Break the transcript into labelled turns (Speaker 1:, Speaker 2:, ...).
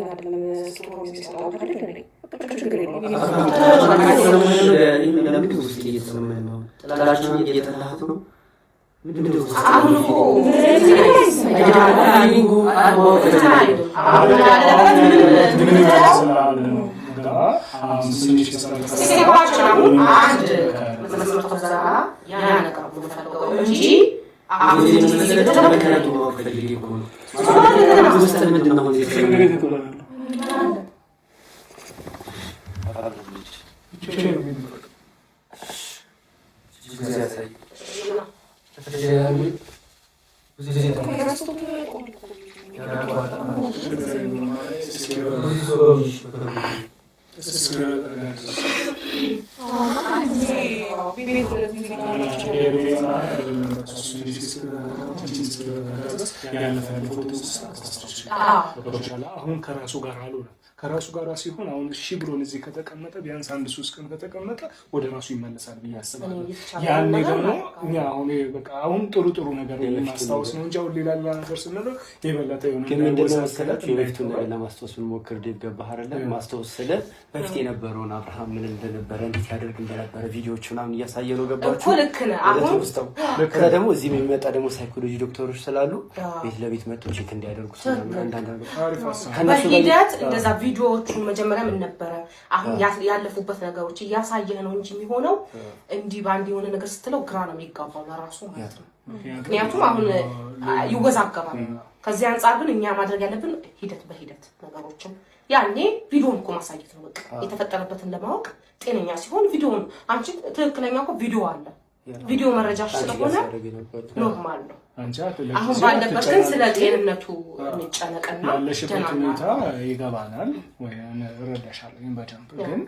Speaker 1: አይደለም ስጦታው የሚሰጠው አይደል እንዴ? ችግር የለውም።
Speaker 2: ለምን ውስጥ እየተሰማኝ ነው? ጥላቻውን እየተላቱ ነው። ምንድነው?
Speaker 1: አሁን እኮ
Speaker 3: አሁን ከራሱ ጋር አልሆነ ከራሱ ጋር ሲሆን አሁን እሺ ብሎን እዚህ ከተቀመጠ ቢያንስ አንድ 3 ቀን ከተቀመጠ ወደ ራሱ ይመለሳል ብዬ አስባለሁ። ያኔ ደግሞ አሁን በቃ አሁን ጥሩ ነገር ማስታወስ ነው እንጂ አሁን ሌላ ነገር ስንለው የበለጠ የሆነ
Speaker 2: ግን እንደዛ መሰላችሁ የበፊቱን ነገር ለማስታወስ ብንሞክር ደብገባህ አይደለም ማስታወስ ስለ በፊት የነበረውን አብርሃም ምን እንደነበረ እንዴት ያደርግ እንደነበረ ቪዲዮዎች ምናምን እያሳየ ነው። ገባችሁ
Speaker 1: እኮ ልክ ነህ። አሁን
Speaker 2: ከዛ ደግሞ እዚህ የሚመጣ ደግሞ ሳይኮሎጂ ዶክተሮች ስላሉ ቤት ለቤት መጥቶ ቼክ እንዲያደርጉት ምናምን አንዳንድ
Speaker 1: ነገር በሂደት እንደዛ ቪዲዮዎቹን መጀመሪያ ምን ነበረ አሁን ያለፉበት ነገሮች እያሳየህ ነው እንጂ የሚሆነው እንዲህ ባንድ የሆነ ነገር ስትለው ግራ ነው የሚጋባው ለራሱ ማለት ነው። ምክንያቱም አሁን ይወዛገባል። ከዚህ አንፃር ግን እኛ ማድረግ ያለብን ሂደት በሂደት ነገሮችን ያኔ ቪዲዮን እኮ ማሳየት ነው። በቃ የተፈጠረበትን ለማወቅ ጤነኛ ሲሆን ቪዲዮን አንቺ ትክክለኛ እኮ ቪዲዮ አለ ቪዲዮ መረጃሽ ስለሆነ ኖርማል ነው። አሁን ባለበት ግን ስለ ጤንነቱ እንጨነቅና
Speaker 3: ያለሽበት ሁኔታ ይገባናል ወይ እረዳሻለሁ። በደንብ ግን